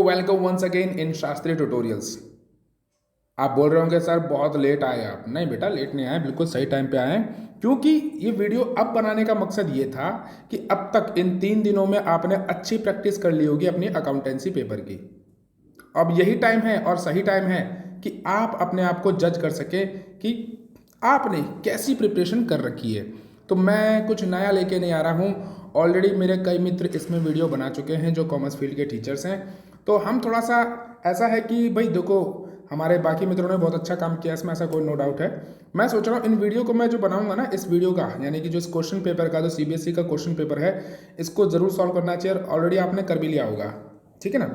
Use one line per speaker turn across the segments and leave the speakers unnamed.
Welcome once again in Shastri tutorials. आप बोल रहे होंगे सर बहुत लेट आए आप। नहीं बेटा, लेट नहीं आए, बिल्कुल सही टाइम पे आए। क्योंकि ये वीडियो अब बनाने का मकसद ये था कि अब तक इन 3 दिनों में आपने अच्छी प्रैक्टिस कर ली होगी अपनी अकाउंटेंसी पेपर की। अब यही टाइम है और सही टाइम है कि आप अपने आप को जज कर सकें कि आपने कैसी प्रिपरेशन कर रखी है। तो मैं कुछ नया लेके नहीं आ रहा हूँ। ऑलरेडी मेरे कई मित्र इसमें वीडियो बना चुके हैं जो कॉमर्स फील्ड के टीचर्स हैं। तो हम थोड़ा सा ऐसा है कि भाई देखो, हमारे बाकी मित्रों ने बहुत अच्छा काम किया इसमें, ऐसा कोई नो डाउट है। मैं सोच रहा हूँ इन वीडियो को मैं जो बनाऊंगा ना, इस वीडियो का यानी कि जो इस क्वेश्चन पेपर का, जो सीबीएसई का क्वेश्चन पेपर है, इसको ज़रूर सॉल्व करना चाहिए। ऑलरेडी आपने कर भी लिया होगा, ठीक है ना।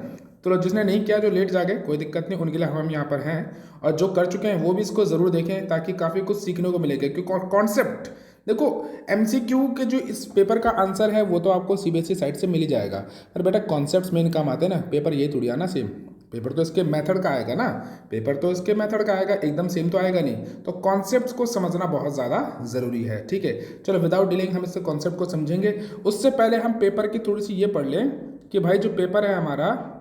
तो जिसने नहीं किया, जो लेट जागे, कोई दिक्कत नहीं, उनके लिए हम यहाँ पर हैं। और जो कर चुके हैं वो भी इसको ज़रूर देखें ताकि काफ़ी कुछ सीखने को मिलेगा। क्योंकि कॉन्सेप्ट देखो, एमसीक्यू के जो इस पेपर का आंसर है वो तो आपको सीबीएसई साइट से मिल ही जाएगा। पर बेटा कॉन्सेप्ट्स मेन काम आते हैं ना। पेपर ये थोड़ी आना सेम, पेपर तो इसके मेथड का आएगा ना, पेपर तो इसके मेथड का आएगा, एकदम सेम तो आएगा नहीं। तो कॉन्सेप्ट्स को समझना बहुत ज़्यादा ज़रूरी है, ठीक है। चलो विदाउट डिलेइंग हम इससे कॉन्सेप्ट को समझेंगे। उससे पहले हम पेपर की थोड़ी सी ये पढ़ लें कि भाई जो पेपर है हमारा,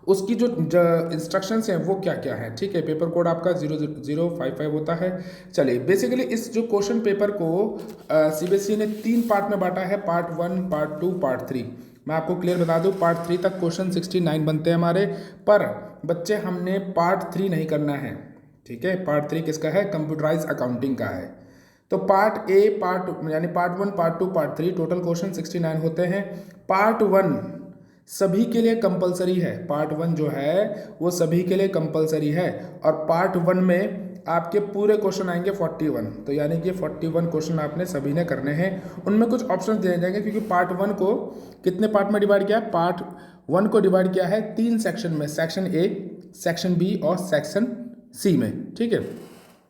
उसकी जो इंस्ट्रक्शंस हैं वो क्या क्या है, ठीक है। पेपर कोड आपका 0055 होता है। चलिए बेसिकली इस जो क्वेश्चन पेपर को सीबीएसई ने 3 पार्ट में बांटा है, पार्ट 1, पार्ट 2, पार्ट 3। मैं आपको क्लियर बता दूं, पार्ट 3 तक क्वेश्चन 69 बनते हैं हमारे। पर बच्चे हमने पार्ट 3 नहीं करना है, ठीक है। पार्ट 3 किसका है? कंप्यूटराइज अकाउंटिंग का है। तो पार्ट ए, पार्ट यानी part 1, part 2, part 3, total question 69 होते हैं। पार्ट 1 सभी के लिए कंपलसरी है। पार्ट 1 जो है वो सभी के लिए कंपलसरी है। और पार्ट 1 में आपके पूरे क्वेश्चन आएंगे 41। तो यानी कि 41 क्वेश्चन आपने सभी ने करने हैं। उनमें कुछ ऑप्शन दिए जाएंगे क्योंकि पार्ट 1 को कितने पार्ट में डिवाइड किया है? पार्ट 1 को डिवाइड किया है 3 सेक्शन में, सेक्शन ए, सेक्शन बी और सेक्शन सी में, ठीक है।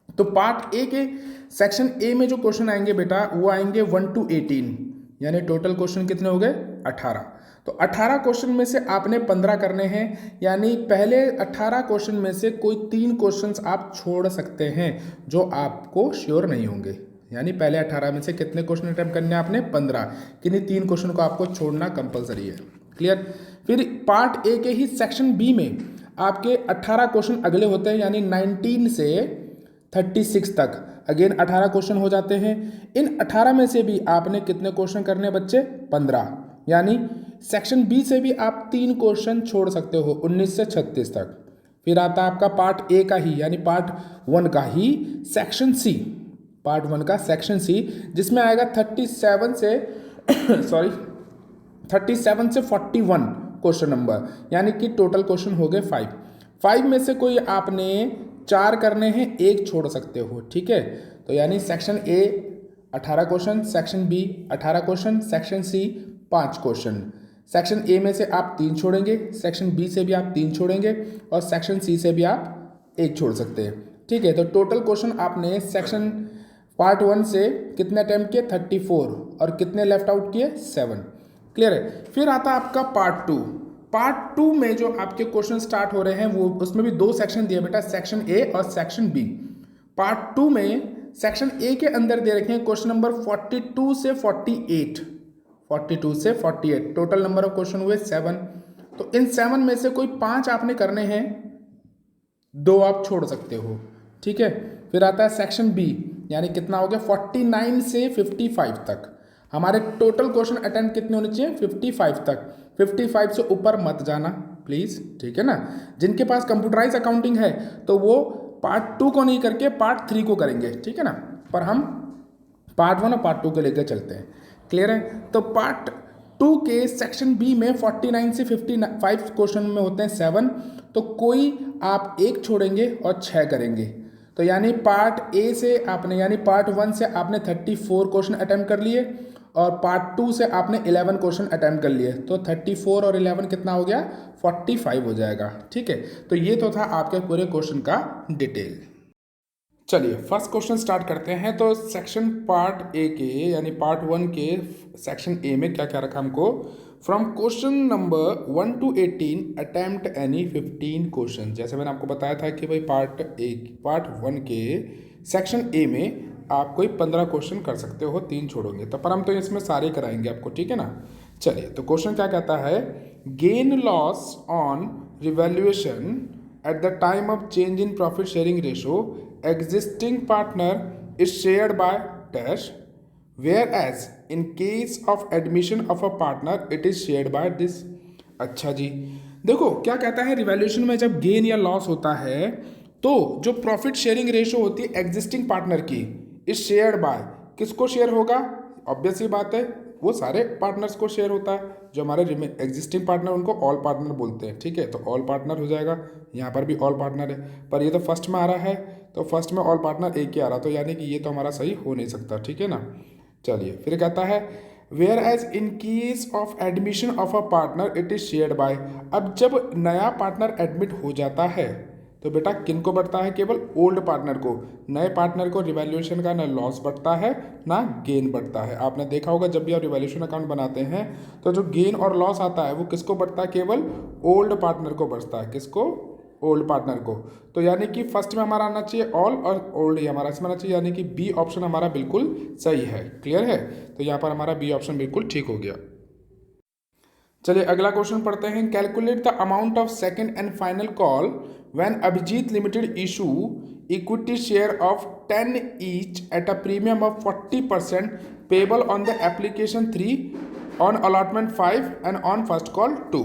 तो पार्ट ए के सेक्शन ए में जो क्वेश्चन आएंगे बेटा वो आएंगे 1 to 18, यानी टोटल क्वेश्चन कितने हो गए? 18। तो 18 क्वेश्चन में से आपने 15 करने हैं। यानी पहले 18 क्वेश्चन में से कोई 3 क्वेश्चंस आप छोड़ सकते हैं जो आपको श्योर नहीं होंगे। यानी पहले 18 में से कितने क्वेश्चन अटेम्प्ट करने हैं आपने? 15। किन्हीं 3 क्वेश्चन को आपको छोड़ना कंपलसरी है, क्लियर। फिर पार्ट ए के ही सेक्शन बी में आपके 18 क्वेश्चन अगले होते हैं, यानी 19 से 36 तक अगेन 18 क्वेश्चन हो जाते हैं। इन 18 में से भी आपने कितने क्वेश्चन करने बच्चे? 15। यानी सेक्शन बी से भी आप 3 क्वेश्चन छोड़ सकते हो 19 से 36 तक। फिर आता है आपका पार्ट ए का ही, यानी पार्ट 1 का ही सेक्शन सी, पार्ट 1 का सेक्शन सी, जिसमें आएगा 37 से सॉरी 37 से 41 क्वेश्चन नंबर, यानी कि टोटल क्वेश्चन हो गए 5 में से कोई आपने 4 करने हैं, 1 छोड़ सकते हो, ठीक है। तो यानी section A 18 question, section B 18 question, section C 5 question. Section A में से आप 3 छोड़ेंगे, सेक्शन बी से भी आप 3 छोड़ेंगे और सेक्शन सी से भी आप 1 छोड़ सकते हैं, ठीक है। तो टोटल क्वेश्चन आपने सेक्शन पार्ट 1 से कितने अटेम्प्ट किए? 34। और कितने लेफ्ट आउट किए? 7, क्लियर है। फिर आता है आपका पार्ट 2। पार्ट 2 में जो आपके क्वेश्चन स्टार्ट हो रहे हैं वो, उसमें भी 2 सेक्शन दिए बेटा, सेक्शन ए और सेक्शन बी। पार्ट 2 में सेक्शन ए के अंदर दे रखे हैं क्वेश्चन नंबर 42 से 48, 42 से 48, टोटल नंबर ऑफ क्वेश्चन हुए 7। तो इन 7 में से कोई 5 आपने करने हैं, 2 आप छोड़ सकते हो, ठीक है। फिर आता है सेक्शन बी, यानी कितना हो गया? 49 से 55 तक। हमारे टोटल क्वेश्चन अटेम्प्ट कितने होने चाहिए? 55 तक। 55 से ऊपर मत जाना प्लीज़, ठीक है ना। जिनके पास कंप्यूटराइज अकाउंटिंग है तो वो पार्ट 2 को नहीं करके पार्ट 3 को करेंगे, ठीक है ना। पर हम पार्ट 1 और पार्ट 2 को लेकर चलते हैं, क्लियर है। तो पार्ट 2 के सेक्शन बी में 49 से 55 क्वेश्चन में होते हैं 7। तो कोई आप 1 छोड़ेंगे और 6 करेंगे। तो यानी पार्ट ए से आपने, यानी पार्ट 1 से आपने 34 क्वेश्चन अटेम्प्ट कर लिए और पार्ट 2 से आपने 11 क्वेश्चन अटेम्प्ट कर लिए। तो 34 और 11 कितना हो गया? 45 हो जाएगा, ठीक है। तो ये तो था आपके पूरे क्वेश्चन का डिटेल। चलिए फर्स्ट क्वेश्चन स्टार्ट करते हैं। तो सेक्शन पार्ट ए के, यानी पार्ट 1 के सेक्शन ए में क्या क्या रखा हमको? From question number 1 to 18 attempt any 15 question. जैसे मैंने आपको बताया था कि भाई पार्ट 1 के सेक्शन ए में आप कोई 15 क्वेश्चन कर सकते हो, 3 छोड़ोगे। तो पर हम तो इसमें सारे कराएंगे आपको, ठीक है ना। चलिए तो क्वेश्चन क्या कहता है gain loss on revaluation at the time of change in profit sharing ratio existing partner is shared by dash, where as in case of admission of a partner it is shared by this. अच्छा जी, देखो क्या कहता है, revaluation में जब gain या loss होता है तो जो प्रॉफिट शेयरिंग रेशो होती है एग्जिस्टिंग पार्टनर की इज शेयर्ड बाय, किसको शेयर होगा, ऑब्वियस ही बात है वो सारे पार्टनर्स को शेयर होता है। जो हमारे एग्जिस्टिंग पार्टनर उनको ऑल पार्टनर बोलते हैं, ठीक है, तो ऑल पार्टनर हो जाएगा, यहाँ पर भी ऑल पार्टनर है, पर ये तो फर्स्ट में आ रहा है तो फर्स्ट में ऑल पार्टनर एक ही आ रहा, तो यानी कि ये तो हमारा सही हो नहीं सकता, ठीक है ना। चलिए फिर कहता है where as in case of admission of a partner it is shared by. अब जब नया पार्टनर एडमिट हो जाता है तो बेटा किन को बढ़ता है, केवल ओल्ड पार्टनर को, नए पार्टनर को रिवैल्यूएशन का ना लॉस बढ़ता है ना गेन बढ़ता है। आपने देखा होगा जब भी आप रिवैल्यूएशन अकाउंट बनाते हैं तो जो गेन और लॉस आता है वो किसको बढ़ता है, केवल ओल्ड पार्टनर को बढ़ता है, किसको, ओल्ड पार्टनर को। तो यानी कि फर्स्ट में हमारा आना चाहिए ऑल और ओल्ड ही हमारा इसमें आना चाहिए, यानी कि बी ऑप्शन हमारा बिल्कुल सही है। क्लियर है, तो यहाँ पर हमारा बी ऑप्शन बिल्कुल ठीक हो गया। चलिए अगला क्वेश्चन पढ़ते हैं। Calculate the amount of second and final call when Abhijit limited issue equity share of 10 each at a premium of 40% payable on the application 3 on allotment 5 and on first call 2।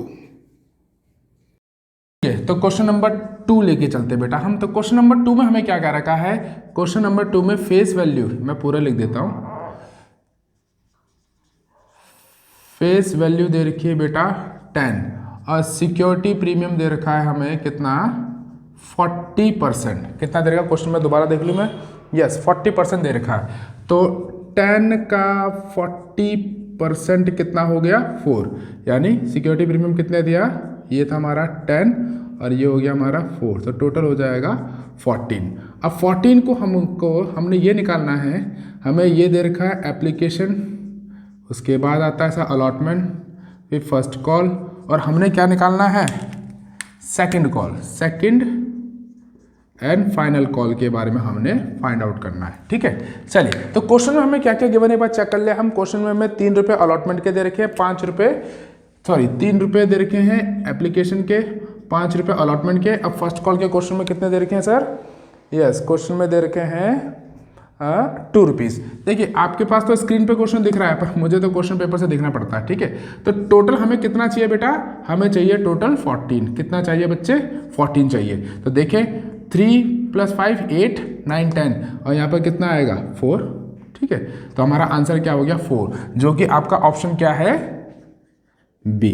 तो question number 2 लेके चलते बेटा हम। तो question number 2 में हमें क्या कह रखा है, क्वेश्चन नंबर 2 में फेस वैल्यू, मैं पूरा लिख देता हूं, फेस वैल्यू दे रखी है बेटा 10 और सिक्योरिटी प्रीमियम दे रखा है हमें कितना, 40%। कितना दे रखा क्वेश्चन में दोबारा देख लूँ मैं, यस 40% दे रखा है। तो 10 का 40% कितना हो गया 4, यानी सिक्योरिटी प्रीमियम कितने दिया, ये था हमारा 10 और ये हो गया हमारा 4, तो टोटल हो जाएगा 14। अब 14 को हमने ये निकालना है, हमें ये दे रखा है एप्लीकेशन, उसके बाद आता है ऐसा अलॉटमेंट, फिर फर्स्ट कॉल और हमने क्या निकालना है, second call, second and final call के बारे में हमने फाइंड आउट करना है। ठीक है, चलिए तो क्वेश्चन में हमें क्या क्या गिवन है एक बार चेक कर लिया हम। क्वेश्चन में हमें 3 रुपये अलॉटमेंट के दे रखे हैं, 3 रुपये दे रखे हैं एप्लीकेशन के, 5 रुपये अलॉटमेंट के। अब फर्स्ट कॉल के क्वेश्चन में कितने दे रखे हैं सर, यस क्वेश्चन में दे रखे हैं 2 रुपीज़। देखिए आपके पास तो स्क्रीन पे क्वेश्चन दिख रहा है पर मुझे तो क्वेश्चन पेपर से देखना पड़ता है। ठीक है, तो टोटल हमें कितना चाहिए बेटा, हमें चाहिए टोटल 14। कितना चाहिए बच्चे, 14 चाहिए। तो देखें 3 + 5 8 9 10 और यहाँ पर कितना आएगा 4। ठीक है, तो हमारा आंसर क्या हो गया 4, जो कि आपका ऑप्शन क्या है बी।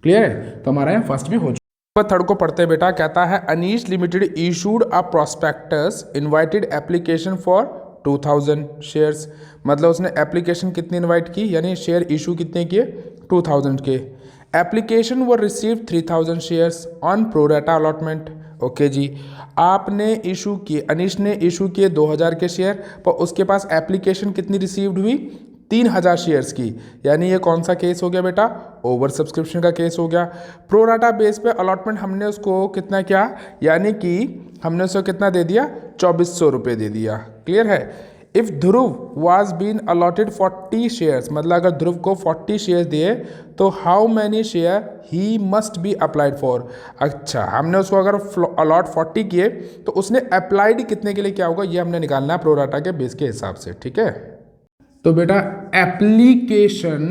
क्लियर है, तो हमारा यहाँ फर्स्ट भी हो चुका। थर्ड को पढ़ते बेटा, कहता है Anish limited issued a prospectus invited application for 2000 shares. मतलब उसने एप्लीकेशन कितनी इनवाइट की, यानी शेयर इशू कितने किए 2000 के। Application were receive 3000 shares on pro rata allotment. Okay जी, आपने इशू किए, अनीश ने इशू किए 2000 के शेयर, पर उसके पास एप्लीकेशन कितनी रिसीव्ड हुई 3000 शेयर्स की, यानी ये कौन सा केस हो गया बेटा, ओवर सब्सक्रिप्शन का केस हो गया। प्रोराटा बेस पे अलॉटमेंट हमने उसको कितना किया, यानी कि हमने उसको कितना दे दिया 2400 रुपये दे दिया। क्लियर है। If Dhruv was been allotted 40 shares, मतलब अगर ध्रुव को 40 शेयर्स दिए तो how many share he must be applied for. अच्छा, हमने उसको अगर अलॉट 40 किए तो उसने अप्लाइड कितने के लिए क्या होगा, ये हमने निकालना है प्रोराटा के बेस के हिसाब से। ठीक है, तो बेटा एप्लीकेशन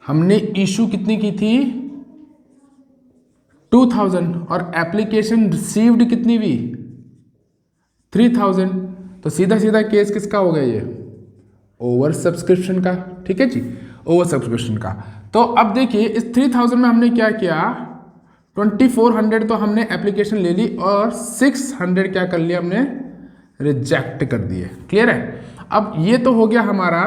हमने इशू कितनी की थी 2000 और एप्लीकेशन रिसीव्ड कितनी हुई 3000, तो सीधा सीधा केस किसका हो गया, ये ओवर सब्सक्रिप्शन का। ठीक है जी, ओवर सब्सक्रिप्शन का। तो अब देखिए इस 3000 में हमने क्या किया, 2400 तो हमने एप्लीकेशन ले ली और 600 क्या कर लिया हमने रिजेक्ट कर दिए। क्लियर है। अब ये तो हो गया हमारा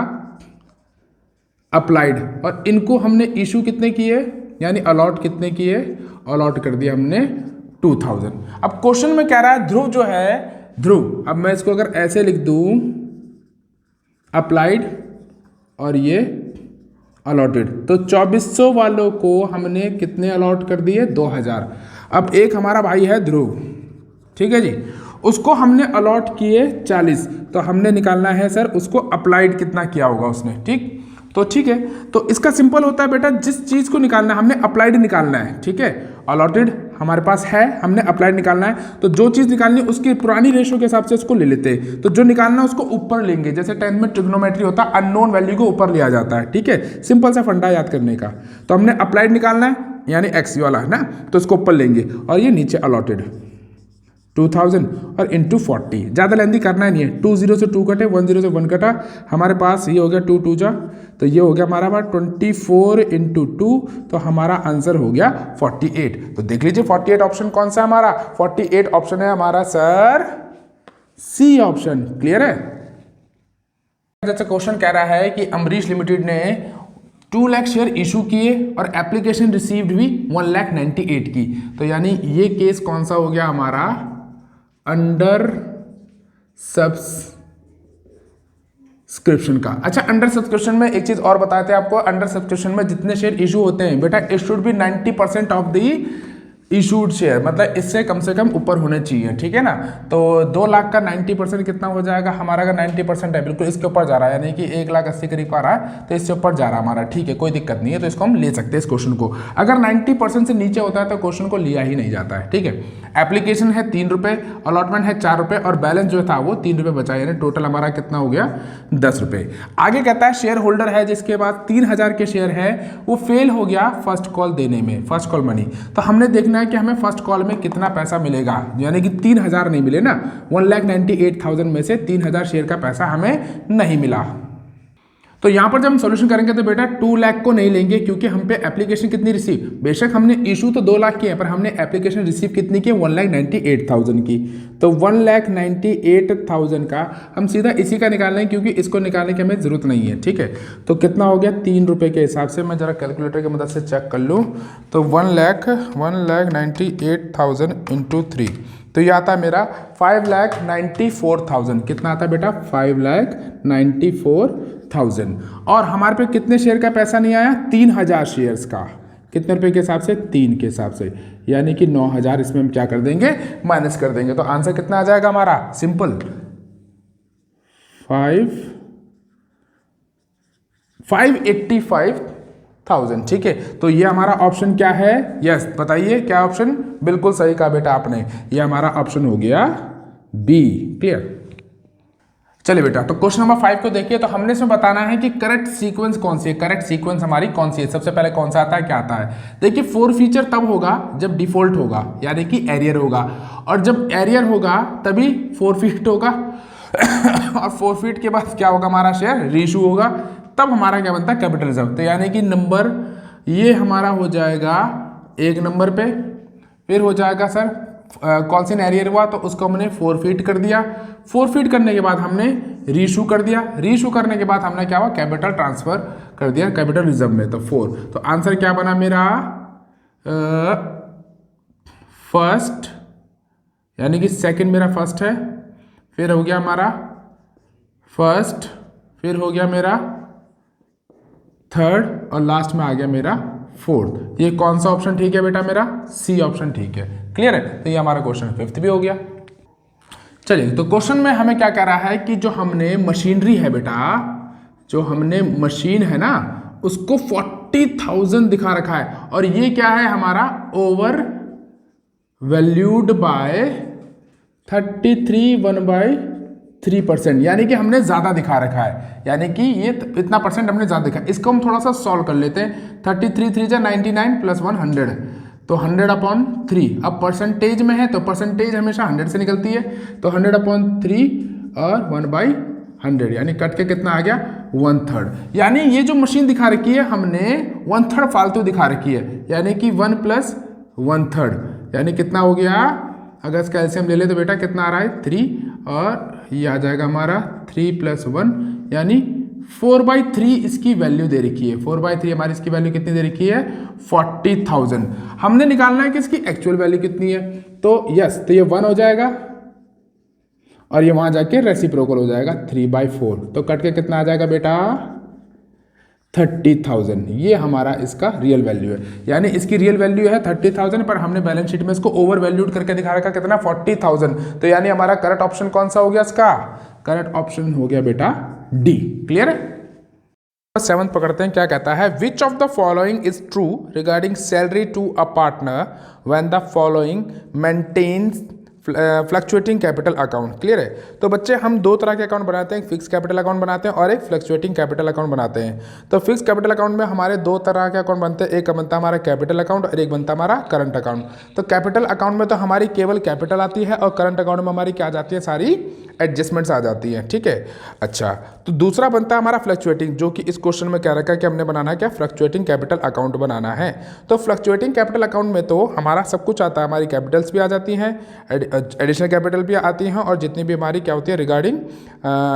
अप्लाइड, और इनको हमने इशू कितने किए, यानी अलॉट कितने किए, अलॉट कर दिया हमने 2000। अब क्वेश्चन में कह रहा है ध्रुव जो है, ध्रुव, अब मैं इसको अगर ऐसे लिख दूं अप्लाइड और ये अलॉटेड, तो 2400 वालों को हमने कितने अलॉट कर दिए 2000। अब एक हमारा भाई है ध्रुव, ठीक है जी, उसको हमने अलॉट किए 40, तो हमने निकालना है सर उसको अप्लाइड कितना किया होगा उसने। ठीक, तो ठीक है, तो इसका सिंपल होता है बेटा, जिस चीज़ को निकालना है हमने अप्लाइड निकालना है, ठीक है। अलॉटेड हमारे पास है, हमने अप्लाइड निकालना है, तो जो चीज़ निकालनी है उसकी पुरानी रेशो के हिसाब से उसको ले लेते हैं। तो जो निकालना है उसको ऊपर लेंगे, जैसे 10th में ट्रिग्नोमेट्री होता है, अननोन वैल्यू को ऊपर लिया जाता है, ठीक है। सिंपल सा फंडा याद करने का। तो हमने अप्लाइड निकालना है यानी एक्स वाला है ना, तो इसको ऊपर लेंगे और ये नीचे अलॉटेड 2000 और इंटू 40। ज़्यादा लेंदी करना नहीं है, 20 से 2 कटे, 10 से 1 कटा, हमारे पास ये हो गया 2 2 जा, तो ये हो गया हमारा बात 24 इंटू 2, तो हमारा आंसर हो गया 48। तो देख लीजिए 48 ऑप्शन कौन सा हमारा, 48 ऑप्शन है हमारा सर सी ऑप्शन। क्लियर है। जैसे क्वेश्चन कह रहा है कि अम्बरीश लिमिटेड ने 2 लाख शेयर इशू किए और एप्लीकेशन रिसीव्ड भी 1,98,000 की, तो यानी ये केस कौन सा हो गया हमारा, अंडर सब्सक्रिप्शन का। अच्छा, अंडर सब्सक्रिप्शन में एक चीज और बताते हैं आपको, अंडर सब्सक्रिप्शन में जितने शेयर इशू होते हैं बेटा, it should be 90% of the issued share, मतलब इससे कम से कम ऊपर होने चाहिए, ठीक है ना। तो 2 लाख का 90% कितना हो जाएगा हमारा, अगर 90% है बिल्कुल इसके ऊपर जा रहा है, यानी कि 1,80,000 करीब आ रहा है, तो इससे ऊपर जा रहा है हमारा, ठीक है, कोई दिक्कत नहीं है। तो इसको हम ले सकते हैं इस क्वेश्चन को। अगर 90% से नीचे होता है तो क्वेश्चन को लिया ही नहीं जाता है, ठीक है। एप्लीकेशन है 3 रुपये, अलॉटमेंट है 4 रुपये और बैलेंस जो था वो 3 रुपये बचा, यानी टोटल हमारा कितना हो गया 10 रुपये। आगे कहता है शेयर होल्डर है जिसके बाद 3,000 के शेयर है, वो फेल हो गया फर्स्ट कॉल देने में, फर्स्ट कॉल मनी। तो हमने देखना है कि हमें फर्स्ट कॉल में कितना पैसा मिलेगा, यानी कि 3,000 नहीं मिले ना, 1,98,000 में से 3,000 शेयर का पैसा हमें नहीं मिला। तो यहां पर जब हम सॉल्यूशन करेंगे तो बेटा 2 लाख को नहीं लेंगे, क्योंकि हम पे एप्लीकेशन कितनी रिसीव, बेशक हमने इशू तो 2 लाख की है, पर हमने एप्लीकेशन रिसीव कितनी की, 1,98,000 की। तो 1,98,000 का हम सीधा इसी का निकाल लें, क्योंकि इसको निकालने की हमें जरूरत नहीं है, ठीक है। तो कितना हो गया 3 रुपये के हिसाब से, मैं जरा कैलकुलेटर की मदद से चेक कर लूँ। तो 1,98,000 इंटू 3, तो ये आता है मेरा 5,94,000। कितना आता है बेटा, 5,94,000। और हमारे पे कितने शेयर का पैसा नहीं आया, 3,000 शेयर्स का। कितने रुपए के हिसाब से, 3 के हिसाब से, यानी कि 9,000 इसमें हम क्या कर देंगे, माइनस कर देंगे। तो आंसर कितना आ जाएगा हमारा, सिंपल 585,000, ठीक है। तो ये हमारा ऑप्शन क्या है, यस बताइए क्या ऑप्शन, बिल्कुल सही कहा बेटा आपने, ये हमारा ऑप्शन हो गया बी। क्लियर। चलिए बेटा, तो क्वेश्चन नंबर 5 को देखिए। तो हमने इसमें बताना है कि करेक्ट सीक्वेंस कौन सी है, करेक्ट सीक्वेंस हमारी कौन सी है। सबसे पहले कौन सा आता है, क्या आता है, देखिए फोर फीचर तब होगा जब डिफॉल्ट होगा, यानी कि एरियर होगा, और जब एरियर होगा तभी फोरफीट होगा और फोरफीट के बाद क्या होगा हमारा, शेयर रीइशू होगा, तब हमारा क्या बनता है, कैपिटल रिजर्व। तो यानी कि नंबर ये हमारा हो जाएगा 1 नंबर पे, फिर हो जाएगा सर कॉल्सिन एरियर हुआ तो उसको हमने फोरफीट कर दिया, फोरफीट करने के बाद हमने रीइशू कर दिया, रीइशू करने के बाद हमने क्या हुआ, कैपिटल ट्रांसफर कर दिया कैपिटल रिजर्व में। तो 4, तो आंसर क्या बना मेरा, फर्स्ट, यानी कि सेकंड मेरा फर्स्ट है, फिर हो गया हमारा फर्स्ट, फिर हो गया मेरा थर्ड, और लास्ट में आ गया मेरा फोर्थ। ये कौन सा ऑप्शन ठीक है बेटा, मेरा सी ऑप्शन ठीक है। क्लियर है। तो ये हमारा क्वेश्चन 5th भी हो गया। चलिए, तो क्वेश्चन में हमें क्या कह रहा है कि जो हमने मशीनरी है बेटा, जो हमने मशीन है ना, उसको 40,000 दिखा रखा है, और ये क्या है हमारा, ओवर वैल्यूड बाय 33.1/3%, यानी कि हमने ज़्यादा दिखा रखा है, यानी कि ये इतना परसेंट हमने ज़्यादा दिखा। इसको हम थोड़ा सा सॉल्व कर लेते हैं। 33 3 जा 99 + 1 100, तो 100/3। अब परसेंटेज में है तो परसेंटेज हमेशा 100 से निकलती है, तो 100/3 और 1/100, यानी कट के कितना आ गया, 1/3। यानी ये जो मशीन दिखा रखी है हमने 1/3 फालतू दिखा रखी है, यानी कि 1 + 1/3, यानी कितना हो गया, अगर इसका एलसीएम ले ले तो बेटा कितना आ रहा है, 3, और ये आ जाएगा हमारा 3 + 1, यानी 4/3 इसकी वैल्यू दे रखी है। 4/3 हमारी इसकी वैल्यू कितनी दे रखी है, 40,000। हमने निकालना है कि इसकी एक्चुअल वैल्यू कितनी है, तो यस, तो ये 1 हो जाएगा और ये वहां जाके रेसिप्रोकल हो जाएगा 3/4, तो कट के कितना आ जाएगा बेटा, 30,000। ये हमारा इसका रियल वैल्यू है, यानी इसकी रियल वैल्यू है 30,000, पर हमने बैलेंस शीट में इसको ओवर वैल्यूड करके दिखा रखा कितना, 40,000। तो यानी हमारा करेक्ट ऑप्शन कौन सा हो गया, इसका करेक्ट ऑप्शन हो गया बेटा डी। क्लियर है। सेवंथ पकड़ते हैं, क्या कहता है, which of the following is true regarding salary to a partner when the following maintains fluctuating capital account. Clear है। तो बच्चे हम दो तरह के अकाउंट बनाते हैं, एक फिक्स कैपिटल अकाउंट बनाते हैं और एक फ्लक्चुएटिंग कैपिटल अकाउंट बनाते हैं। तो फिक्स कैपिटल अकाउंट में हमारे दो तरह के अकाउंट बनते हैं, एक बनता है हमारा कैपिटल अकाउंट और एक बनता है हमारा करंट अकाउंट। तो कैपिटल अकाउंट में तो हमारी केवल कैपिटल आती है और करंट अकाउंट में हमारी क्या आ जाती है, सारी एडजस्टमेंट्स आ जाती हैं। ठीक है। अच्छा, तो दूसरा बनता है हमारा फ्लक्चुएटिंग, जो कि इस क्वेश्चन में क्या रखा है कि हमने बनाना है क्या, फ्लक्चुएटिंग कैपिटल अकाउंट बनाना है। तो फ्लक्चुएटिंग कैपिटल अकाउंट में तो हमारा सब कुछ आता है, हमारी कैपिटल्स भी आ जाती हैं, एडिशनल कैपिटल भी आती हैं और जितनी भी हमारी क्या होती है रिगार्डिंग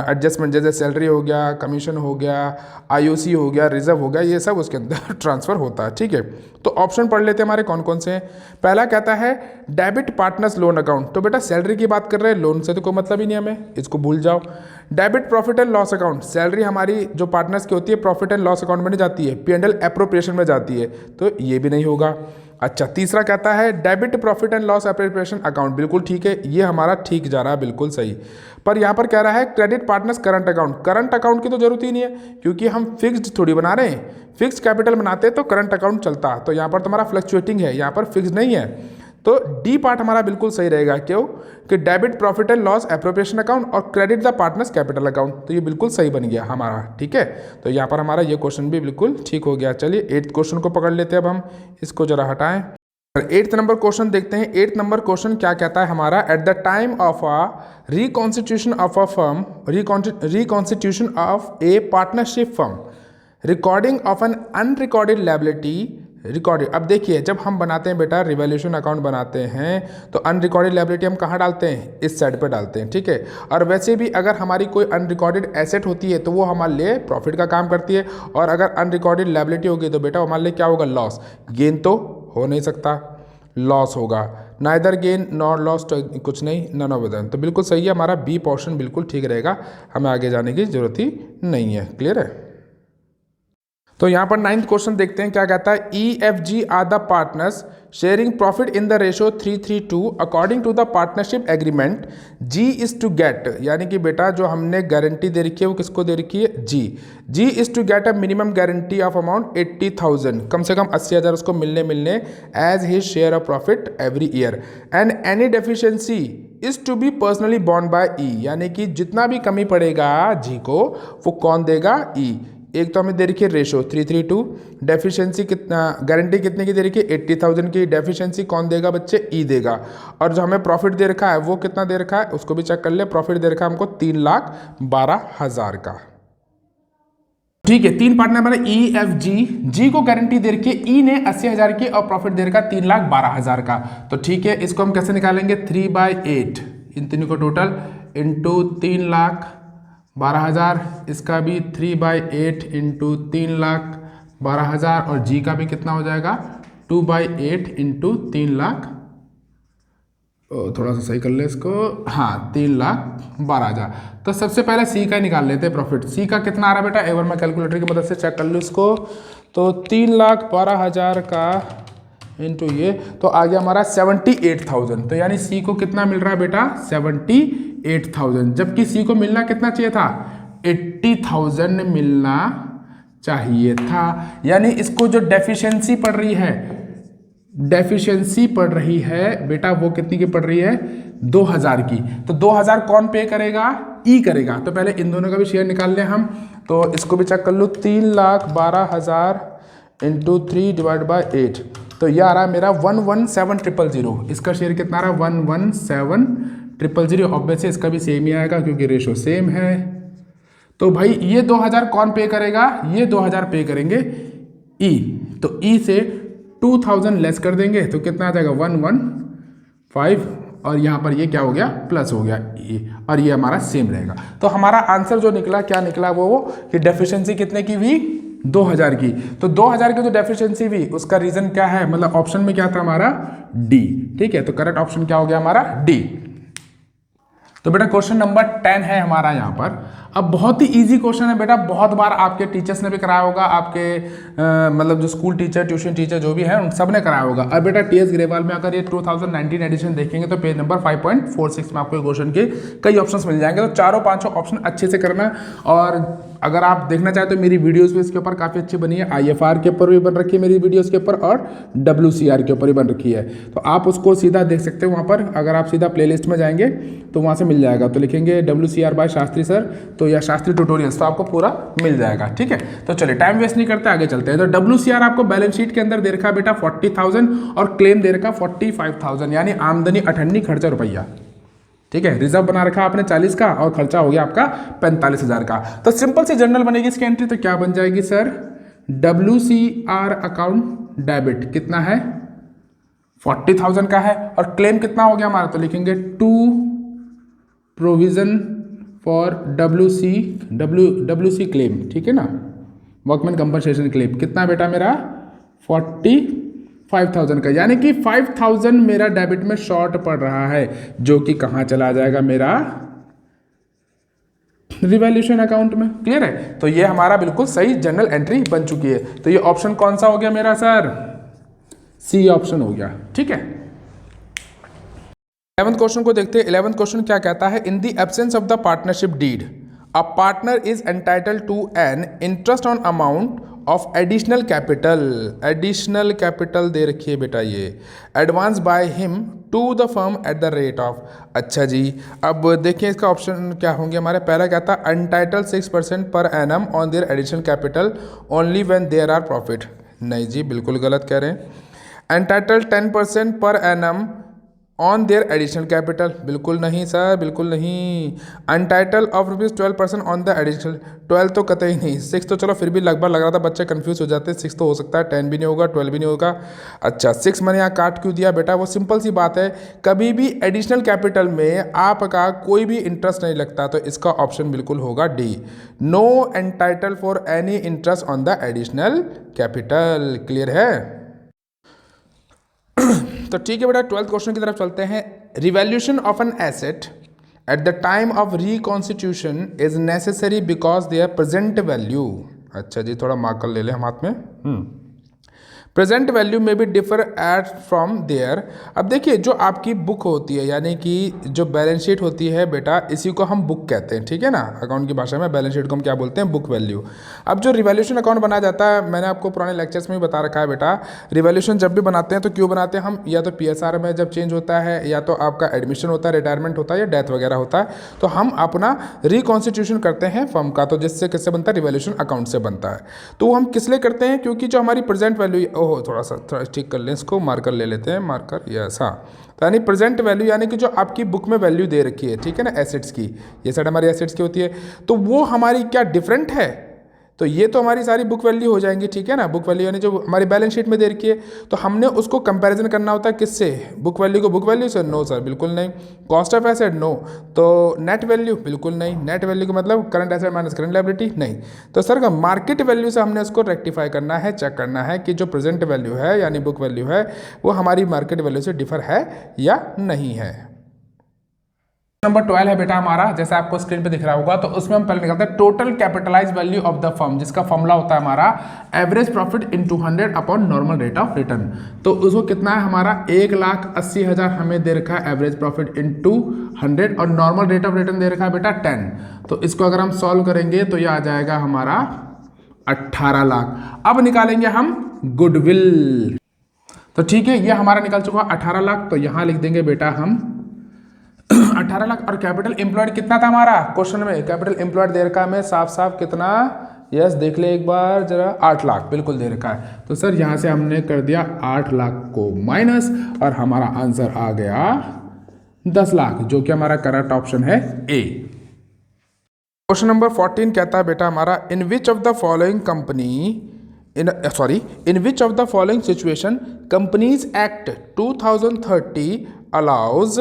एडजस्टमेंट, जैसे सैलरी हो गया, कमीशन हो गया, आईओसी हो गया, रिजर्व हो गया, ये सब उसके अंदर ट्रांसफर होता है। ठीक है। तो ऑप्शन पढ़ लेते हैं हमारे कौन कौन से हैं। पहला कहता है डेबिट पार्टनर्स लोन अकाउंट। तो बेटा सैलरी की बात कर रहे हैं, लोन से तो कोई मतलब ही नहीं हमें, इसको भूल जाओ। Debit profit and loss account, salary हमारी जो पार्टनर्स की होती है प्रॉफिट एंड लॉस अकाउंट में नहीं जाती है, P&L एप्रोप्रिएशन में जाती है, तो ये भी नहीं होगा। अच्छा, तीसरा कहता है debit profit and loss appropriation account, बिल्कुल ठीक है, ये हमारा ठीक जा रहा है, बिल्कुल सही। पर यहाँ पर कह रहा है credit partners current account. Current account की तो जरूरत ही नहीं है, क्योंकि हम फिक्स्ड थोड़ी बना रहे हैं, फिक्स कैपिटल बनाते तो करंट अकाउंट चलता। तो यहाँ पर तुम्हारा फ्लक्चुएटिंग है, यहाँ पर फिक्स नहीं है, तो डी पार्ट हमारा बिल्कुल सही रहेगा। क्यों कि debit profit and loss appropriation account और credit the partners capital account, तो ये बिल्कुल सही बन गया हमारा। ठीक है। तो यहाँ पर हमारा ये क्वेश्चन भी बिल्कुल ठीक हो गया। चलिए 8th क्वेश्चन को पकड़ लेते हैं, अब हम इसको जरा हटाएं। 8th नंबर क्वेश्चन देखते हैं। 8th नंबर क्वेश्चन क्या कहता है हमारा, at the time of a reconstitution of a firm, reconstitution of a partnership firm, recording of an unrecorded liability recorded. अब देखिए, जब हम बनाते हैं बेटा रिवैल्यूएशन अकाउंट बनाते हैं तो अनरिकॉर्डेड लायबिलिटी हम कहाँ डालते हैं, इस साइड पे डालते हैं। ठीक है। और वैसे भी अगर हमारी कोई अनरिकॉर्डेड एसेट होती है तो वो हमारे लिए प्रॉफिट का काम करती है, और अगर अनरिकॉर्डेड लायबिलिटी होगी तो बेटा हमारे लिए क्या होगा, लॉस। गेन तो हो नहीं सकता, लॉस होगा। नाइदर गेन नॉर लॉस, तो कुछ नहीं, नन ऑफ देम। तो बिल्कुल सही है, हमारा बी पोर्शन बिल्कुल ठीक रहेगा, हमें आगे जाने की जरूरत ही नहीं है। क्लियर है। तो यहाँ पर 9th क्वेश्चन देखते हैं, क्या कहता है, EFG are the partners sharing profit in the ratio 3:3:2 according to the partnership agreement, G is to get, यानी कि बेटा जो हमने गारंटी दे रखी है वो किसको दे रखी है, G is to get a minimum guarantee of amount 80,000, कम से कम 80,000 उसको मिलने as his share of profit every year, and any deficiency is to be personally borne by E, यानी कि जितना भी कमी पड़ेगा G को वो कौन देगा, E। एक तो हमें दे रखी है रेशो 3:3:2, डेफिशिएंसी कितना, गारंटी कितने की दे रखी है, 80,000 की। डेफिशिएंसी कौन देगा बच्चे, ई देगा। और जो हमें प्रॉफिट दे रखा है वो कितना दे रखा है, उसको भी चेक कर ले। प्रॉफिट दे रखा है हमको 3,12,000 का। ठीक है, 3 पार्टनर बने EFG, जी को गारंटी दे रखी है, ई ने 80,000 की और प्रॉफिट दे रखा 3,12,000 का। तो ठीक है, इसको हम कैसे निकालेंगे, 3/8 इन तीनों को टोटल इंटू 3,12,000, इसका भी 3/8 इंटू 3,12,000, और जी का भी कितना हो जाएगा 2/8 इंटू 3,00,000, थोड़ा सा सही कर ले इसको, हाँ 3,12,000। तो सबसे पहले सी का ही निकाल लेते हैं प्रॉफिट। सी का कितना आ रहा है बेटा, एक बार मैं कैलकुलेटर की मदद से चेक कर लूँ इसको। तो 3,12,000 का इंटू ये, तो आ गया हमारा 78,000। तो यानी सी को कितना मिल रहा है बेटा, 78,000, जबकि सी को मिलना कितना चाहिए था, 80,000 मिलना चाहिए था। यानी इसको जो डेफिशिएंसी पड़ रही है बेटा, वो कितनी की पड़ रही है, 2,000 की। तो 2,000 कौन पे करेगा, ई करेगा। तो पहले इन दोनों का भी शेयर निकाल लें हम, तो इसको भी चेक कर लो, 3,12,000 इंटू 3/8, तो यह आ रहा है मेरा 117,000। इसका शेयर कितना आ रहा है, 117,000। ऑब्वियसली इसका भी सेम ही आएगा क्योंकि रेशो सेम है। तो भाई ये 2,000 कौन पे करेगा, ये 2,000 पे करेंगे ई। तो ई से 2,000 लेस कर देंगे तो कितना आ जाएगा 115, और यहाँ पर ये क्या हो गया, प्लस हो गया ई, और ये हमारा सेम रहेगा। तो हमारा आंसर जो निकला, क्या निकला, वो कि डेफिशिएंसी कितने की हुई, 2,000 की। तो 2,000 की जो डेफिशिएंसी हुई उसका रीजन क्या है, मतलब ऑप्शन में क्या था हमारा, डी। ठीक है, तो करेक्ट ऑप्शन क्या हो गया हमारा, डी। तो बेटा क्वेश्चन नंबर 10 है हमारा यहाँ पर। अब बहुत ही इजी क्वेश्चन है बेटा, बहुत बार आपके टीचर्स ने भी कराया होगा, आपके मतलब जो स्कूल टीचर, ट्यूशन टीचर जो भी है उन सब ने कराया होगा। अब बेटा टीएस ग्रेवाल में अगर ये 2019 एडिशन देखेंगे तो पेज नंबर 5.46 में आपको क्वेश्चन के कई ऑप्शंस मिल जाएंगे। तो चारों पांचों ऑप्शन अच्छे से करना, और अगर आप देखना चाहते हो मेरी वीडियोस भी इसके ऊपर काफ़ी अच्छी बनी है, IFR के ऊपर भी बन रखी है मेरी वीडियोस के ऊपर, और WCR के ऊपर भी बन रखी है, तो आप उसको सीधा देख सकते हो वहाँ पर। अगर आप सीधा प्लेलिस्ट में जाएंगे तो वहाँ से मिल जाएगा, तो लिखेंगे WCR बाय शास्त्री सर तो या शास्त्री ट्यूटोरियल्स, तो आपको पूरा मिल जाएगा। ठीक है, तो चलिए टाइम वेस्ट नहीं करते, आगे चलते हैं। तो WCR आपको बैलेंस शीट के अंदर दे रखा बेटा 40,000 और क्लेम दे रखा 45,000, यानी आमदनी 98, खर्चा रुपया। ठीक है, रिजर्व बना रखा आपने 40 का और खर्चा हो गया आपका 45,000 का। तो सिंपल सी जनरल बनेगी इसकी एंट्री, तो क्या बन जाएगी सर, WCR अकाउंट डेबिट कितना है 40,000 का है, और क्लेम कितना हो गया हमारा, तो लिखेंगे to provision for WC claim. ठीक है ना, वर्कमैन कंपनसेशन क्लेम कितना बेटा मेरा 45,000 का, यानी कि 5,000 मेरा डेबिट में शॉर्ट पड़ रहा है, जो कि कहां चला जाएगा मेरा रिवैल्यूएशन अकाउंट में। क्लियर है, तो ये हमारा बिल्कुल सही जनरल एंट्री बन चुकी है। तो ये ऑप्शन कौन सा हो गया मेरा सर, सी ऑप्शन हो गया। ठीक है, 11th क्वेश्चन को देखते हैं। 11th क्वेश्चन क्या कहता है, in the absence of the partnership deed a partner is entitled to an interest on amount of additional capital. Additional capital दे रखी है बेटा, ये advance by him to the firm at the rate of. अच्छा जी, अब देखिए इसका ऑप्शन क्या होंगे हमारे। पहला कहता है entitled 6% per annum on their additional capital only when there are profit. नहीं जी, बिल्कुल गलत कह रहे हैं। Entitled 10% per annum on their additional capital, बिल्कुल नहीं सर, बिल्कुल नहीं। Entitled of ₹12% on the additional, 12 तो कतई नहीं, 6 तो चलो फिर भी लगभग लग रहा था, बच्चे कंफ्यूज हो जाते हैं, 6 तो हो सकता है, 10 भी नहीं होगा, 12 भी नहीं होगा। अच्छा, 6 मैंने यहाँ काट क्यों दिया बेटा, वो सिंपल सी बात है, कभी भी एडिशनल कैपिटल में आपका कोई भी इंटरेस्ट नहीं लगता, तो इसका ऑप्शन बिल्कुल होगा D, no entitled for any interest on the additional capital. Clear है, तो ठीक है बेटा, 12th क्वेश्चन की तरफ चलते हैं। Revaluation of an asset eight the time of reconstitution is necessary because there present value. अच्छा जी, थोड़ा मार्कर ले लें हम हाथ में। प्रेजेंट वैल्यू में भी डिफर एट फ्रॉम देयर। अब देखिए, जो आपकी बुक होती है, यानी कि जो बैलेंस शीट होती है बेटा, इसी को हम बुक कहते हैं। ठीक है ना, अकाउंट की भाषा में बैलेंस शीट को हम क्या बोलते हैं, बुक वैल्यू। अब जो रिवैल्यूएशन अकाउंट बनाया जाता है, मैंने आपको पुराने लेक्चर्स में भी बता रखा है बेटा, रिवैल्यूएशन जब भी बनाते हैं तो क्यों बनाते हैं हम, या तो PSR में जब चेंज होता है, या तो आपका एडमिशन होता है, रिटायरमेंट होता है, या डेथ वगैरह होता है, तो हम अपना रिकॉन्स्टिट्यूशन करते हैं फर्म का, तो जिससे किससे बनता है, रिवैल्यूएशन अकाउंट से बनता है। तो वो हम किस लिए करते हैं, क्योंकि जो हमारी प्रेजेंट वैल्यू, ओहो थोड़ा ठीक कर लें इसको, मार्कर ले लेते हैं, मार्कर यस, हाँ, तो यानी प्रेजेंट वैल्यू, यानी कि जो आपकी बुक में वैल्यू दे रखी है, ठीक है ना, एसेट्स की, ये साइड हमारी एसेट्स की होती है, तो वो हमारी क्या डिफरेंट है, तो ये तो हमारी सारी बुक वैल्यू हो जाएंगी। ठीक है ना, बुक वैल्यू यानी जो हमारी बैलेंस शीट में दे रखी है, तो हमने उसको कंपैरिजन करना होता है किससे, बुक वैल्यू को बुक वैल्यू से, नो सर बिल्कुल नहीं। Cost of asset, no. तो नेट वैल्यू, बिल्कुल नहीं। नेट वैल्यू का मतलब current asset minus current liability, नहीं। तो सर मार्केट वैल्यू से हमने उसको रेक्टिफाई करना है, चेक करना है कि जो प्रेजेंट वैल्यू है यानी बुक वैल्यू है, वो हमारी मार्केट वैल्यू से डिफर है या नहीं है। नंबर 12 है बेटा हमारा, जैसे आपको स्क्रीन पे दिख रहा होगा, तो उसमें हम पहले निकालते हैं total capitalize value of the firm, जिसका फॉर्मूला होता है हमारा average profit into 100 upon normal rate of return. तो उसको कितना है हमारा 1,80,000 हमें दे रखा है एवरेज प्रॉफिट इनटू 100, और नॉर्मल रेट ऑफ रिटर्न दे रखा है बेटा 10। तो इसको अगर हम सॉल्व करेंगे तो ये आ जाएगा हमारा 18 लाख। अब निकालेंगे हम गुडविल, तो ठीक है, ये हमारा निकल चुका 18 लाख, तो यहां लिख देंगे बेटा हम 18 लाख। और कैपिटल एम्प्लॉयड कितना था हमारा क्वेश्चन में, कैपिटल एम्प्लॉयड दे रखा है हमें साफ साफ कितना, यस देख ले एक बार जरा, 8 लाख बिल्कुल दे रखा है। तो सर यहां से हमने कर दिया 8 लाख को माइनस, और हमारा आंसर आ गया 10 लाख, जो कि हमारा करेक्ट ऑप्शन है ए। क्वेश्चन नंबर 14 कहता है बेटा हमारा, in which of the following company in which of the following situation Companies Act 2030 allows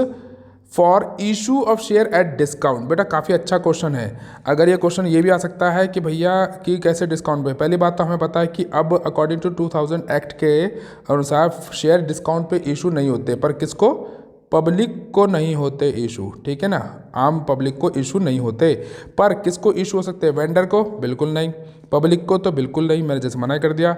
for issue of share at discount। बेटा काफ़ी अच्छा क्वेश्चन है। अगर ये क्वेश्चन ये भी आ सकता है कि भैया कि कैसे डिस्काउंट पे, पहली बात तो हमें पता है कि अब अकॉर्डिंग टू 2000 एक्ट के अनुसार शेयर डिस्काउंट पे इशू नहीं होते, पर किसको, पब्लिक को नहीं होते इशू, ठीक है ना, आम पब्लिक को इशू नहीं होते, पर किसको इशू हो सकते हैं, वेंडर को बिल्कुल नहीं, पब्लिक को तो बिल्कुल नहीं, मैंने जैसे मना कर दिया।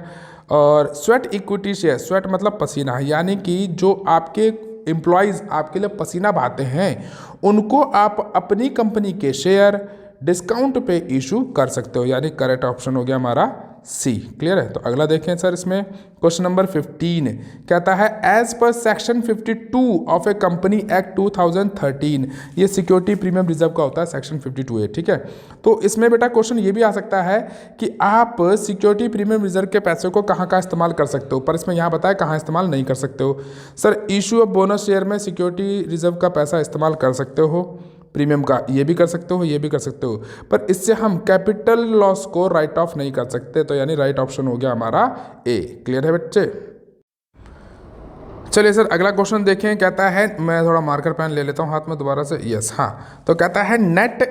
और स्वेट इक्विटी शेयर, स्वेट मतलब पसीना, यानी कि जो आपके एम्प्लॉयज़ आपके लिए पसीना बहाते हैं, उनको आप अपनी कंपनी के शेयर डिस्काउंट पे इशू कर सकते हो, यानी करेक्ट ऑप्शन हो गया हमारा सी। क्लियर है। तो अगला देखें सर, इसमें क्वेश्चन नंबर 15 कहता है एज पर section 52 of a company act 2013, ये सिक्योरिटी प्रीमियम रिजर्व का होता है, सेक्शन 52 है। ठीक है। तो इसमें बेटा क्वेश्चन ये भी आ सकता है कि आप सिक्योरिटी प्रीमियम रिजर्व के पैसे को कहाँ कहाँ इस्तेमाल कर सकते हो, पर इसमें यहाँ बताया कहाँ इस्तेमाल नहीं कर सकते हो। Sir issue of bonus share में सिक्योरिटी रिजर्व का पैसा इस्तेमाल कर सकते हो, प्रीमियम का ये भी कर सकते हो, ये भी कर सकते हो, पर इससे हम कैपिटल लॉस को राइट ऑफ नहीं कर सकते। तो यानी राइट ऑप्शन हो गया हमारा ए। क्लियर है बच्चे। चलिए सर अगला क्वेश्चन देखें। कहता है, मैं थोड़ा मार्कर पेन ले लेता हूँ हाथ में दोबारा से। यस हाँ, तो कहता है net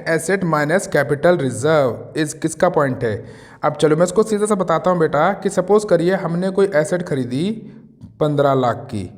asset minus capital reserve इस किसका पॉइंट है। अब चलो मैं इसको सीधा सा बताता हूँ बेटा कि सपोज करिए हमने कोई एसेट खरीदी 15 लाख की,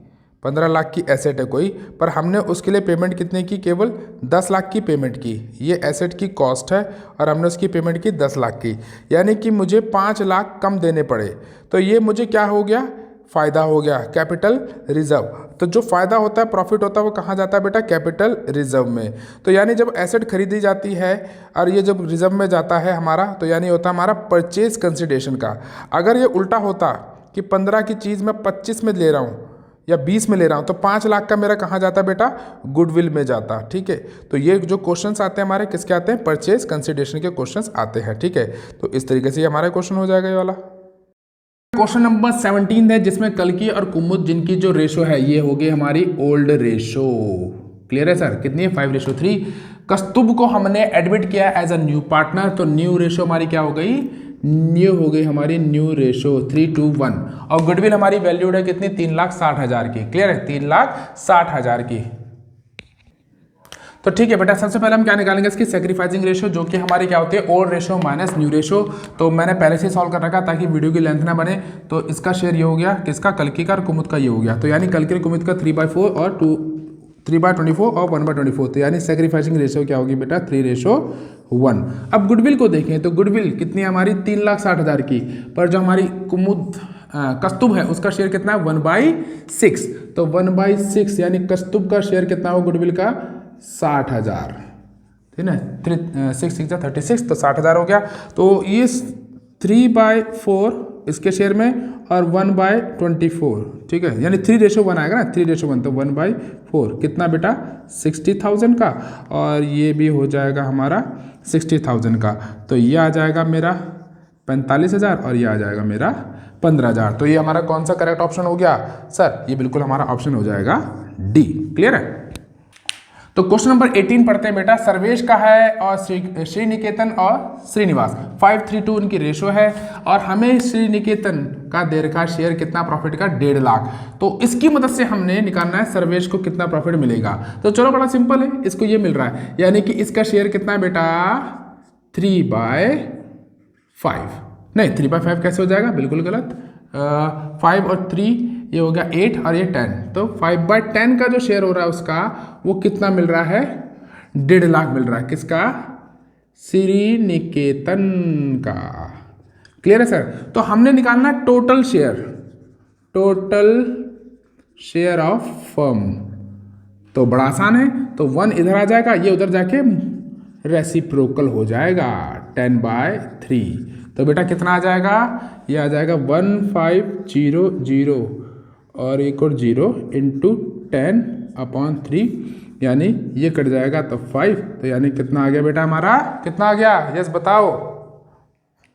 15 लाख की एसेट है कोई, पर हमने उसके लिए पेमेंट कितने की, केवल 10 लाख की पेमेंट की। ये एसेट की कॉस्ट है और हमने उसकी पेमेंट की 10 लाख की, यानी कि मुझे 5 लाख कम देने पड़े। तो ये मुझे क्या हो गया, फ़ायदा हो गया, कैपिटल रिजर्व। तो जो फ़ायदा होता है, प्रॉफिट होता है, वो कहाँ जाता है बेटा, कैपिटल रिजर्व में। तो यानी जब एसेट खरीदी जाती है और ये जब रिजर्व में जाता है हमारा, तो यानी होता है हमारा परचेज कंसिडरेशन का। अगर ये उल्टा होता कि 15 की चीज़ मैं 25 में ले रहा हूँ या 20 में ले रहा हूँ, तो 5 लाख का मेरा कहाँ जाता बेटा, गुडविल में जाता। ठीक है। तो ये जो क्वेश्चंस आते हैं हमारे किसके आते हैं, परचेज कंसिडरेशन के क्वेश्चंस आते हैं। ठीक है। तो इस तरीके से हमारा क्वेश्चन हो जाएगा ये वाला। क्वेश्चन नंबर 17 है, जिसमें कल्कि और कुमुद जिनकी जो रेशो है ये हो गई हमारी ओल्ड रेशो। क्लियर है सर। कितनी है, 5:3। कस्तुभ को हमने एडमिट किया एज अ न्यू पार्टनर, तो न्यू रेशो हमारी क्या हो गई, न्यू हो गई हमारी न्यू रेशो 3:1। और गुडविल हमारी वैल्यूड है कितनी, 3,60,000 की। क्लियर है, 3,60,000 की। तो ठीक है बेटा, सबसे पहले हम क्या निकालेंगे, इसकी सैक्रिफाइसिंग रेशो, जो कि हमारी क्या होती है, old ratio minus new ratio. तो मैंने पहले से सॉल्व कर रखा ताकि वीडियो की लेंथ ना बने। तो इसका शेयर ये हो गया किसका, कल्कि का, और कुमुद का ये हो गया। तो यानी कल्कि और कुमुद का 3/4 और 3/24 और 1/24। तो यानी सैक्रिफाइसिंग रेशो क्या होगी बेटा, 3:1। अब गुडविल को देखें तो गुडविल कितनी है हमारी, 3,60,000 की, पर जो हमारी कुमुद कस्तुभ है उसका शेयर कितना है, 1/6। तो 1/6 यानी कस्तुभ का शेयर कितना हो गुडविल का, 60,000। ठीक है, 6 6 36, तो 60,000 हो गया। तो ये 3/4 इसके शेयर में और 1/24। ठीक है, यानी 3:1 आएगा ना, 3:1, तो 1/4 कितना बेटा, 60,000 का, और ये भी हो जाएगा हमारा 60,000 का। तो ये आ जाएगा मेरा 45,000 और ये आ जाएगा मेरा 15,000। तो ये हमारा कौन सा करेक्ट ऑप्शन हो गया सर, ये बिल्कुल हमारा ऑप्शन हो जाएगा डी। क्लियर है। तो क्वेश्चन नंबर 18 पढ़ते हैं बेटा। सर्वेश का है और श्री निकेतन और श्रीनिवास 5:3 उनकी रेशो है, और हमें श्री निकेतन का दे रखा शेयर कितना, प्रॉफिट का 1.5 लाख। तो इसकी मदद से हमने निकालना है सर्वेश को कितना प्रॉफिट मिलेगा। तो चलो बड़ा सिंपल है, इसको ये मिल रहा है, यानी कि इसका शेयर कितना है बेटा, 3/5। नहीं, 3/5 कैसे हो जाएगा, बिल्कुल गलत। 5 और 3 ये हो गया 8 और ये 10, तो 5/10 का जो शेयर हो रहा है उसका वो कितना मिल रहा है, 1.5 लाख मिल रहा है। किसका, श्री निकेतन का। क्लियर है सर। तो हमने निकालना टोटल शेयर ऑफ फर्म। तो बड़ा आसान है, तो 1 इधर आ जाएगा, ये उधर जाके रेसिप्रोकल हो जाएगा 10/3। तो बेटा कितना आ जाएगा, ये आ जाएगा 1500 और एक और 0 इंटू 10/3, यानी ये कट जाएगा तो 5। तो यानी कितना आ गया बेटा हमारा, कितना आ गया, यस बताओ,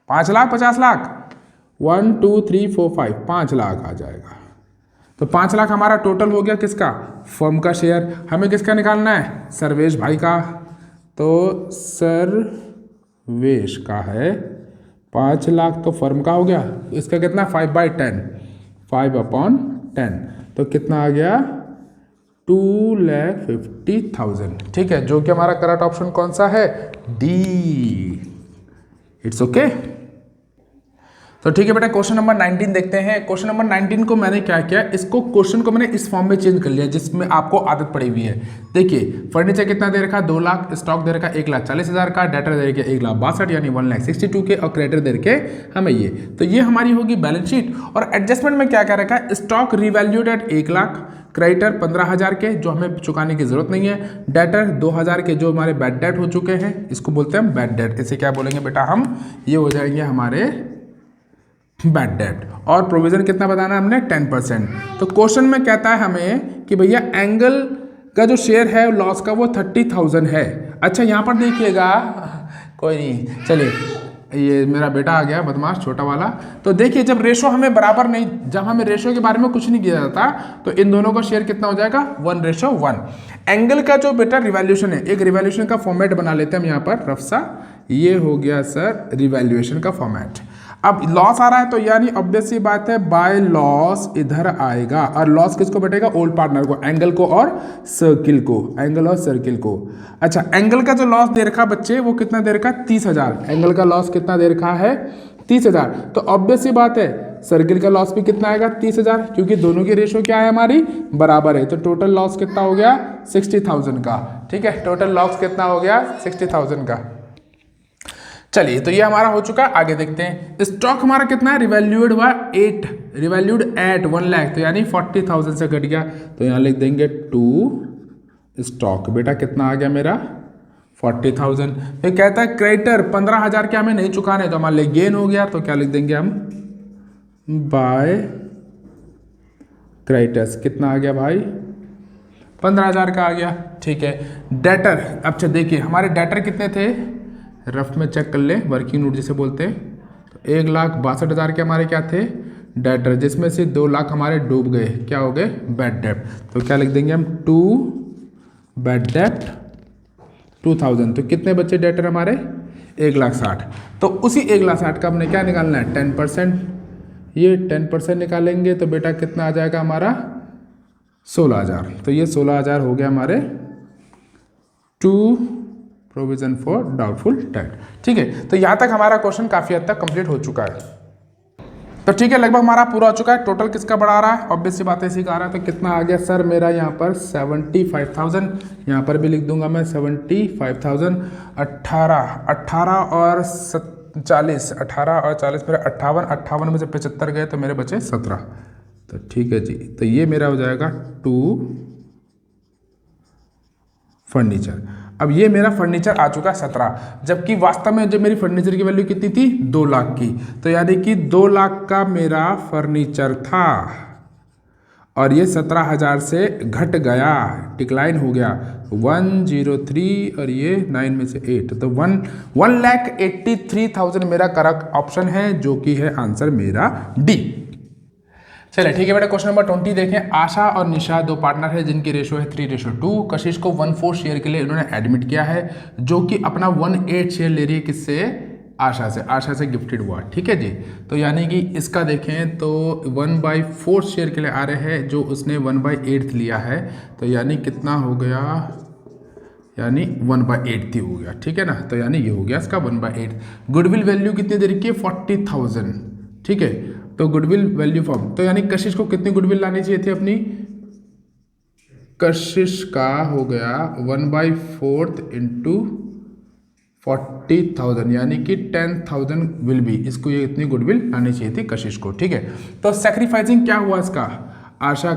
5 लाख 50 लाख, 1 2 3 4 5, 5 लाख आ जाएगा। तो 5 लाख हमारा टोटल हो गया किसका, फर्म का शेयर। हमें किसका निकालना है, सर्वेश भाई का। तो सर्वेश का है 5 लाख, तो फर्म का हो गया, तो इसका कितना 5/10, 5/10। तो कितना आ गया, 2,50,000। ठीक है, जो कि हमारा करेक्ट ऑप्शन कौन सा है, डी। It's okay. तो ठीक है बेटा, क्वेश्चन नंबर 19 देखते हैं। क्वेश्चन नंबर 19 को मैंने क्या किया, इसको क्वेश्चन को मैंने इस फॉर्म में चेंज कर लिया जिसमें आपको आदत पड़ी हुई है। देखिए, फर्नीचर कितना दे रखा, 2 लाख, स्टॉक दे रखा 1,40,000 का, डेटर दे रखे 1,62,000 यानी 1,62 के, और क्रेडिटर दे रखे हमें ये। तो ये हमारी होगी बैलेंस शीट। और एडजस्टमेंट में क्या क्या रखा है, stock revalued at 1 lakh, creditor 15,000 के जो हमें चुकाने की जरूरत नहीं है, डेटर 2,000 के जो हमारे बैड डेट हो चुके हैं, इसको बोलते हैं बैड डेट। इसे क्या बोलेंगे बेटा हम, ये हो जाएंगे हमारे बैड डेट। और प्रोविजन कितना बताना है हमने, 10%। तो क्वेश्चन में कहता है हमें कि भैया एंगल का जो शेयर है लॉस का वो 30,000 है। अच्छा यहाँ पर देखिएगा, कोई नहीं, चलिए ये मेरा बेटा आ गया बदमाश छोटा वाला। तो देखिए जब रेशो हमें बराबर नहीं, जब हमें रेशो के बारे में कुछ नहीं किया जाता तो इन दोनों का शेयर कितना हो जाएगा, 1:1। एंगल का जो बेटा रिवैल्यूएशन है, एक रिवैल्यूएशन का फॉर्मेट बना लेते हैं हम यहाँ पर रफ सा, ये हो गया सर रिवैल्यूएशन का फॉर्मेट। अब लॉस आ रहा है तो यानी ऑब्वियस सी बात है बाय लॉस इधर आएगा, और लॉस किसको बैठेगा, ओल्ड पार्टनर को, एंगल को और सर्किल को, एंगल और सर्किल को। अच्छा एंगल का जो लॉस दे रखा बच्चे वो कितना दे रखा, 30,000। एंगल का लॉस कितना दे रखा है, 30,000। तो ऑब्वियस सी बात है सर्किल का लॉस भी कितना आएगा, 30,000, क्योंकि दोनों की रेशो क्या है हमारी, बराबर है। तो टोटल लॉस कितना हो गया, 60,000 का। ठीक है, टोटल लॉस कितना हो गया, 60,000 का। चलिए तो ये हमारा हो चुका है, आगे देखते हैं। स्टॉक हमारा कितना है, रिवैल्यूड हुआ 8, रिवैल्यूड एट 1 लाख, तो यानी 40,000 से घट गया, तो यहाँ लिख देंगे टू स्टॉक। बेटा कितना आ गया मेरा, 40,000। फिर कहता है क्रेडिटर 15,000 के हमें नहीं चुकाने, तो हमारे लिए गेन हो गया, तो क्या लिख देंगे हम, बाय क्रेडिटर्स। कितना आ गया भाई, 15,000 का आ गया। ठीक है, डेटर, अच्छा देखिए हमारे डेटर कितने थे, रफ में चेक कर ले, वर्किंग नोट जिसे बोलते हैं। तो 1,62,000 के हमारे क्या थे, डेटर, जिसमें से 2 लाख हमारे डूब गए, क्या हो गए, बैड डेट। तो क्या लिख देंगे हम, टू बैड डेट 2,000। तो कितने बच्चे डेटर हमारे, 1,60,000। तो उसी 1,60,000 का हमने क्या निकालना है, 10%। ये 10% निकालेंगे तो बेटा कितना आ जाएगा हमारा, 16,000। तो ये 16,000 हो गया हमारे to provision for doubtful debt. ठीक है, तो यहाँ तक हमारा क्वेश्चन काफ़ी हद तक कंप्लीट हो चुका है। तो ठीक है, लगभग हमारा पूरा हो चुका है। टोटल किसका बढ़ा रहा है, ऑब्वियस सी बात है इसी का आ रहा है। तो कितना आ गया सर मेरा यहाँ पर 75,000, यहाँ पर भी लिख दूंगा मैं 75,000। 18 और 40, 18 और 40 मेरे 58, 58 में से 75 गए तो मेरे बचे 17। तो ठीक है जी, तो ये मेरा हो जाएगा टू फर्नीचर। अब ये मेरा फर्नीचर आ चुका है 17, जबकि वास्तव में जब मेरी फर्नीचर की वैल्यू कितनी थी, 2 लाख की। तो यानी कि 2 लाख का मेरा फर्नीचर था और ये 17,000 से घट गया, डिक्लाइन हो गया, 103 और ये 9 में से 8, तो 1,83,000 मेरा करेक्ट ऑप्शन है, जो कि है आंसर मेरा डी। चलिए ठीक है बेटा, क्वेश्चन नंबर 20 देखें। आशा और निशा 2 पार्टनर है जिनकी रेशो है 3:2। कशिश को 1/4 शेयर के लिए इन्होंने एडमिट किया है, जो कि अपना 1/8 शेयर ले रही है किससे, आशा से। आशा से गिफ्टेड हुआ, ठीक है जी। तो यानी कि इसका देखें तो 1/4 शेयर के लिए आ रहे हैं, जो उसने 1/8 लिया है, तो यानी कितना हो गया, यानी 1/8 हो गया, ठीक है ना। तो यानी ये हो गया इसका 1/8। गुडविल वैल्यू कितनी दे रखी है, 40,000, ठीक है। तो गुडविल वैल्यू फॉर्म, तो यानी कशिश को कितनी गुडविल लानी चाहिए थी अपनी, कशिश का हो गया 1/4 इंटू 40,000, यानी कि 10,000 विल बी, इसको ये इतनी गुडविल लानी चाहिए थी कशिश को, ठीक है। तो सेक्रीफाइसिंग क्या हुआ इसका, आशा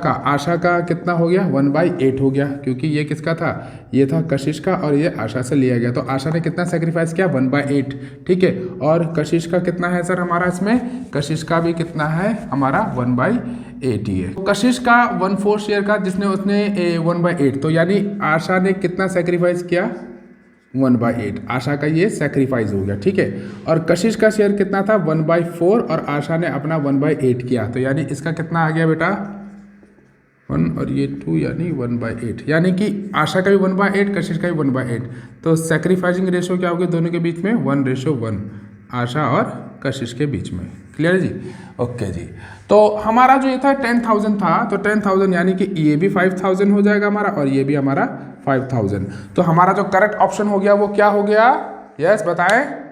का कितना हो गया, 1/8 हो गया, क्योंकि ये किसका था, ये था कशिश का और ये आशा से लिया गया। तो आशा ने कितना सेक्रीफाइस किया, 1/8, ठीक है। और कशिश का कितना है सर हमारा इसमें, कशिश का भी कितना है हमारा 1/8 ही है। तो कशिश का 1/4 शेयर का जिसने उसने 1/8, तो यानी आशा ने कितना सेक्रीफाइस किया, 1/8। आशा का ये सेक्रीफाइस हो गया, ठीक है। और कशिश का शेयर कितना था, 1/4, और आशा ने अपना 1/8 किया, तो यानी इसका कितना आ गया बेटा 1 और ये 2, यानी 1/8, यानी कि आशा का भी 1/8, कशिश का भी 1/8। तो सेक्रीफाइसिंग रेशो क्या होगी दोनों के बीच में, 1:1, आशा और कशिश के बीच में। क्लियर जी, ओके जी। तो हमारा जो ये था 10,000 था, तो 10,000 यानी कि ये भी 5,000 हो जाएगा हमारा, और ये भी हमारा 5,000। तो हमारा जो करेक्ट ऑप्शन हो गया वो क्या हो गया, यस बताएं,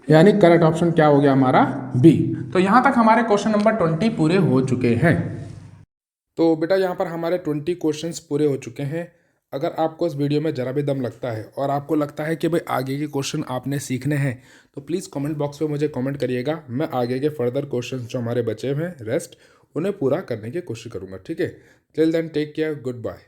यानी करेक्ट ऑप्शन क्या हो गया हमारा, बी। तो यहां तक हमारे क्वेश्चन नंबर 20 पूरे हो चुके हैं। तो बेटा यहाँ पर हमारे 20 क्वेश्चंस पूरे हो चुके हैं। अगर आपको इस वीडियो में ज़रा भी दम लगता है और आपको लगता है कि भाई आगे के क्वेश्चन आपने सीखने हैं, तो प्लीज़ कमेंट बॉक्स में मुझे कमेंट करिएगा। मैं आगे के फर्दर क्वेश्चंस जो हमारे बचे हुए हैं रेस्ट, उन्हें पूरा करने की कोशिश करूँगा। ठीक है, till then take care, good bye.